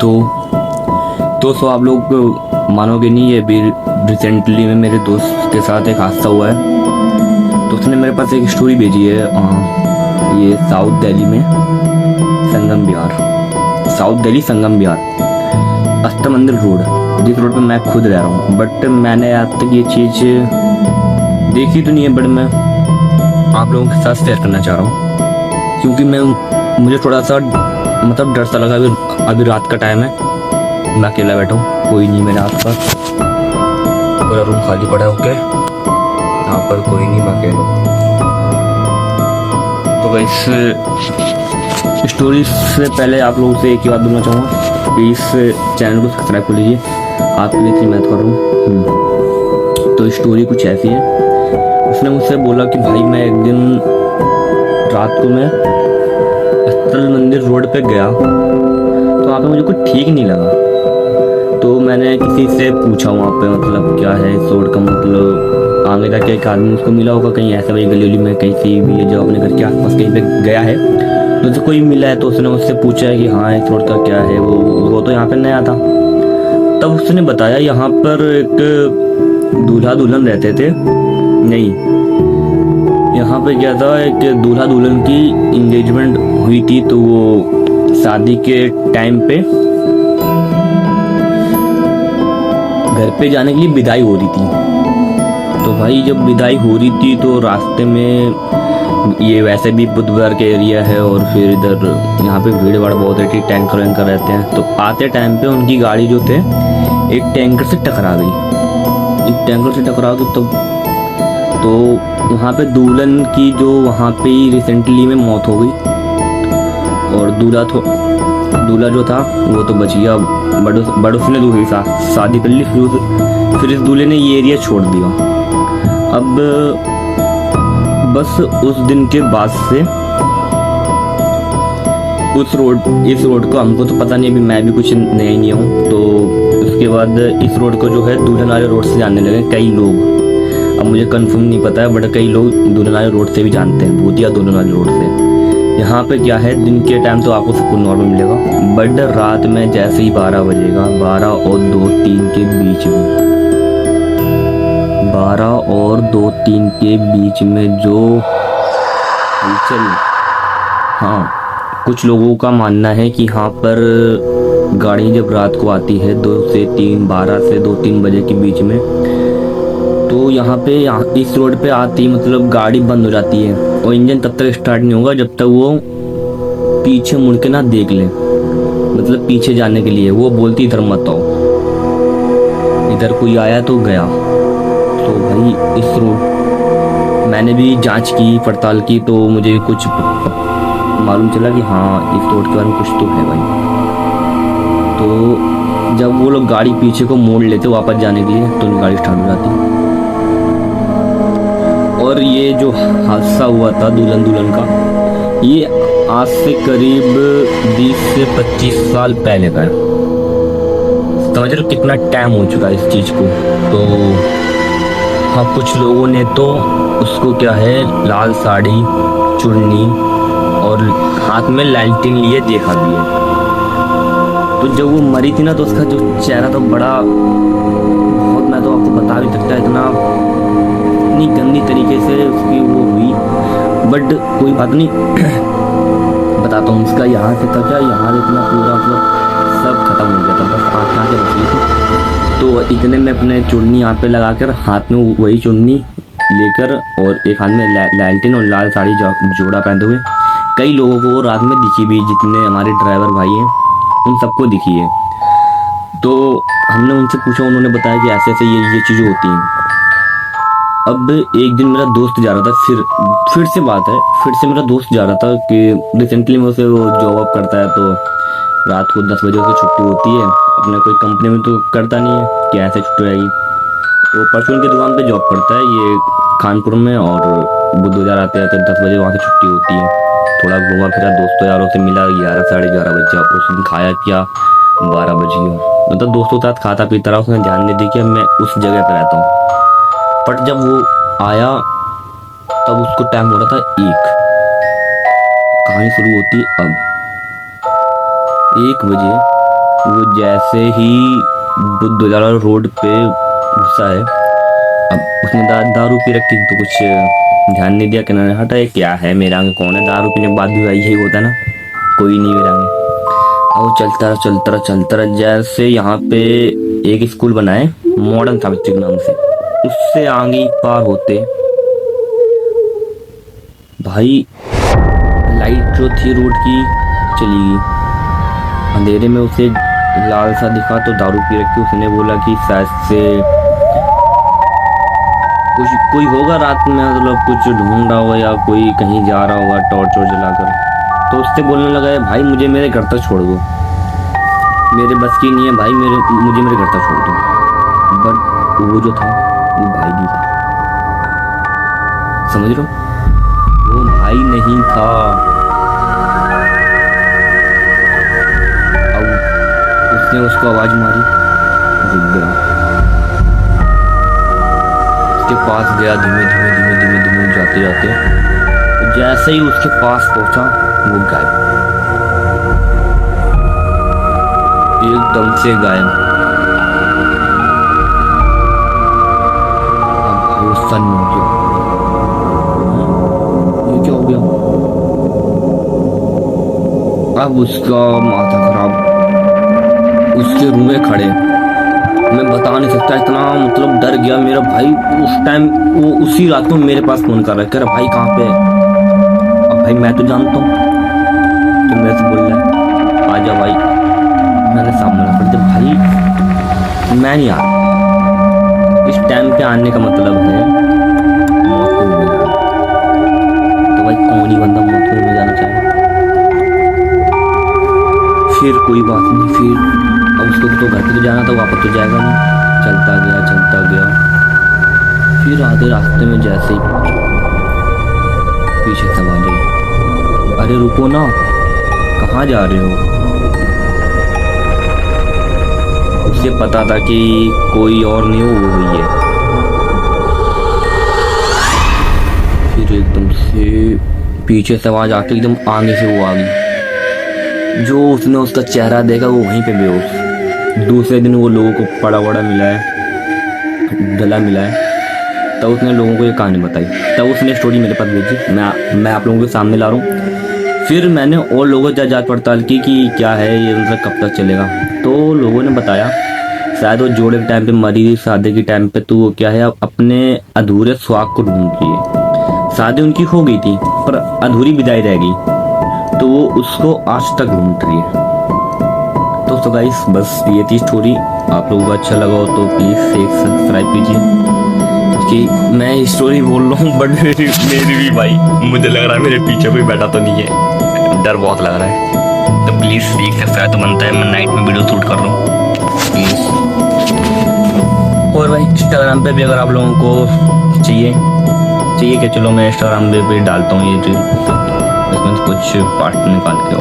तो आप लोग मानोगे नहीं, ये भी रिसेंटली में मेरे दोस्त के साथ एक हादसा हुआ है। तो उसने मेरे पास एक स्टोरी भेजी है। ये साउथ दिल्ली में संगम विहार, साउथ दिल्ली संगम विहार अष्ट मंदिर रोड, जिस रोड पे मैं खुद रह रहा हूँ। बट मैंने आज तक ये चीज़ देखी तो नहीं है, बट मैं आप लोगों के साथ शेयर करना चाह रहा हूँ, क्योंकि मुझे थोड़ा सा मतलब डर सा लगा। अभी रात का टाइम है, मैं अकेला बैठा हूँ, कोई नहीं मेरे आसपास, पूरा रूम खाली पड़ा है। ओके, यहाँ पर कोई नहीं, मैं अकेला हूँ। तो इस स्टोरी से पहले आप लोगों से एक ही बात बोलना चाहूँगा कि इस चैनल को सब्सक्राइब कर लीजिए, आपके लिए इतनी मेहनत कर रहा हूँ। तो स्टोरी कुछ ऐसी है। उसने मुझसे बोला कि भाई मैं एक दिन रात को मैं अष्टल मंदिर रोड पे गया, तो वहाँ पे मुझे कुछ ठीक नहीं लगा। तो मैंने किसी से पूछा वहाँ पे मतलब क्या है इस रोड का, मतलब आगे जाके एक आदमी उसको मिला होगा कहीं ऐसे वही गली उली में, कहीं सी भी जो अपने घर के आसपास कहीं पे गया है, तो उसे कोई मिला है। तो उसने उससे पूछा है कि हाँ इस रोड का क्या है। वो तो यहाँ पे नया था। तब उसने बताया यहाँ पर एक दूल्हा दुल्हन रहते थे। नहीं, यहाँ पे क्या था, एक दूल्हा दुल्हन की इंगेजमेंट हुई थी। तो वो शादी के टाइम पे घर पे जाने के लिए विदाई हो रही थी। तो भाई जब विदाई हो रही थी तो रास्ते में, ये वैसे भी बुधवार के एरिया है और फिर इधर यहाँ पे भीड़ भाड़ बहुत रहती है, टैंकर वैंकर रहते हैं। तो आते टाइम पे उनकी गाड़ी जो थे एक टैंकर से टकरा गई, एक टैंकर से टकरा गई। तो वहाँ पे दुल्हन की जो वहाँ पे ही रिसेंटली में मौत हो गई, और दूल्हा जो था वो तो बच गया। बट उसने दूसरी शादी कर ली। फिर इस दूल्हे ने ये एरिया छोड़ दिया। अब बस उस दिन के बाद से इस रोड को हमको तो पता नहीं, अभी मैं भी कुछ नया नहीं हूँ। तो उसके बाद इस रोड को जो है दुल्हन वाले रोड से जानने लगे कई लोग। अब मुझे कंफर्म नहीं पता है, बट कई लोग दुल्हन वाले रोड से भी जानते हैं, भूतिया दुल्हन वाले रोड से। यहाँ पे क्या है, दिन के टाइम तो आपको सब कुछ नॉर्मल मिलेगा, बट रात में जैसे ही 12 बजेगा, 12 और 2-3 के बीच में, 12 और 2-3 के बीच में जो हलचल, हाँ कुछ लोगों का मानना है कि यहाँ पर गाड़ी जब रात को आती है 2 से 3, 12 से 2-3 बजे के बीच में, तो यहाँ इस रोड पे आती मतलब गाड़ी बंद हो जाती है और इंजन तब तक स्टार्ट नहीं होगा जब तक वो पीछे मुड़ के ना देख ले, मतलब पीछे जाने के लिए। वो बोलती इधर मत आओ, इधर कोई आया तो गया। तो भाई इस रोड मैंने भी जांच की, पड़ताल की, तो मुझे कुछ मालूम चला कि हाँ इस रोड के बारे में कुछ तो है भाई। तो जब वो लोग गाड़ी पीछे को मोड़ लेते वापस जाने के लिए, तो उनकी गाड़ी स्टार्ट हो जाती। और ये जो हादसा हुआ था दुल्हन का, ये आज से करीब 20 से 25 साल पहले का है। समझ रहे हो कितना टाइम हो चुका है इस चीज़ को। तो हाँ, कुछ लोगों ने तो उसको क्या है, लाल साड़ी, चुन्नी और हाथ में लालटेन लिए देखा भी है। तो जब वो मरी थी ना, तो उसका जो चेहरा तो बड़ा बहुत, मैं तो आपको बता भी सकता, इतना इतनी गंदी तरीके से उसकी वो हुई। बट कोई बात नहीं, बताता हूँ। उसका यहाँ से था क्या, यहाँ से इतना पूरा मतलब सब खत्म हो गया था, बस आँख से बची थी। तो इतने में अपने चुन्नी यहाँ पे लगा कर, हाथ में वही चुन्नी लेकर और एक हाथ में लालटेन और लाल साड़ी जोड़ा पहनते हुए कई लोगों को रात में दिखी भी, जितने हमारे ड्राइवर भाई हैं उन सबको दिखी है। तो हमने उनसे पूछा, उन्होंने बताया कि ऐसे ऐसे ये चीज़ें होती हैं। अब एक दिन मेरा दोस्त जा रहा था, फिर से बात है, फिर से मेरा दोस्त जा रहा था कि रिसेंटली में उसे वो जॉब अप करता है, तो रात को 10 बजे उसे छुट्टी होती है। अपने कोई कंपनी में तो करता नहीं है कि ऐसे छुट्टी रहेगी। वो परचून की दुकान पे जॉब करता है, ये कानपुर में, और बुधवार आते आते 10 बजे वहाँ से छुट्टी होती है। थोड़ा घूमा फिरा, दोस्तों यारों से मिला, 11 साढ़े 11 बजे। उस दिन खाया किया, 12 बज गया। मतलब दोस्तों के साथ खाता पीता रहा, उसने ध्यान नहीं दी कि मैं उस जगह पर रहता हूँ। बट जब वो आया तब उसको टाइम हो रहा था 1। कहानी शुरू होती अब 1 बजे वो जैसे ही बुद्धगया रोड पे घुसा है, अब उसने दारू पी रखी तो कुछ ध्यान नहीं दिया, किनारे हटा ये क्या है, मेरे आगे कौन है, दारू पीने के बाद भी भाई यही होता ना, कोई नहीं मेरे आगे। अब वो चलता रहा जैसे यहाँ पे एक स्कूल बना है मॉडर्न सावित्री के नाम से, उससे आगे पार होते भाई लाइट जो थी रोड की चली गई। अंधेरे में उसे लाल सा दिखा तो दारू पी रखी, उसने बोला कि शायद से कुछ कोई होगा रात में, मतलब कुछ ढूंढ रहा होगा या कोई कहीं जा रहा होगा टॉर्च वॉर्च जलाकर। तो उससे बोलने लगा है भाई मुझे मेरे घर तक छोड़ दो, मेरे बस की नहीं है भाई, मुझे मेरे घर तक छोड़ दो। बट वो जो था वो भाई नहीं था, समझ रहे हो, वो भाई नहीं था। अब उसने उसको आवाज मारी, रुक गया, उसके पास गया धीमे धीमे जाते जाते, तो जैसे ही उसके पास पहुंचा वो गायब, एकदम से गायब। अब भाई वो सन्न हो गया, ये क्या हो गया। अब उसका माथा खराब, उसके रूए खड़े, मैं बता नहीं सकता, इतना मतलब डर गया मेरा भाई उस टाइम। वो उसी रात को मेरे पास फोन कर रहा है, कह रहा भाई कहाँ पे है। अब भाई मैं तो जानता हूँ, तो मेरे से बोल रहा है आ जा भाई, मैंने सामने कर दिया भाई मैं नहीं आ रहा। इस टाइम पे आने का मतलब है मौत को मिल जाना, तो भाई कौन ही बंदा मौत को मिल जाना चाहेगा। फिर कोई बात नहीं, फिर अब उसको तो घर पे तो जाना था, वापस तो जाएगा नहीं, चलता गया। फिर आधे रास्ते में जैसे ही पीछे से आवाज आई, अरे रुको ना, कहाँ जा रहे हो। उसे पता था कि कोई और नहीं, वो हुई है। फिर एकदम से पीछे से आवाज आके एकदम आगे से वो आ गई, जो उसने उसका चेहरा देखा वो वहीं पे बेहोश। दूसरे दिन वो लोगों को पड़ा मिला है, गला मिला है, तब उसने लोगों को ये कहानी बताई, तब उसने स्टोरी मेरे पास भेजी, मैं आप लोगों के सामने ला रहा हूँ। फिर मैंने और लोगों से जांच पड़ताल की कि क्या है ये, मतलब कब तक चलेगा। तो लोगों ने बताया शायद वो जोड़े के टाइम पे मरी थी, शादी के टाइम पे, तो वो क्या है अपने अधूरे सुहाग को ढूंढ रही है। शादी उनकी हो गई थी पर अधूरी विदाई रह गई, तो वो उसको आज तक ढूंढ रही है। तो गाइस बस ये थी स्टोरी, आप लोगों को अच्छा लगा हो तो प्लीज़ एक सब्सक्राइब कीजिए, कि मैं स्टोरी बोल रहा हूँ बट मेरी भी भाई मुझे लग रहा है मेरे पीछे कोई बैठा तो नहीं है, डर बहुत लग रहा है। तो प्लीज़ एक सब्सक्राइब तो बनता है, मैं नाइट में वीडियो शूट कर रहा हूँ प्लीज़। और भाई इंस्टाग्राम पे भी अगर आप लोगों को चाहिए कि चलो मैं इंस्टाग्राम पे भी डालता हूँ ये रील, इसमें कुछ पार्ट निकाल के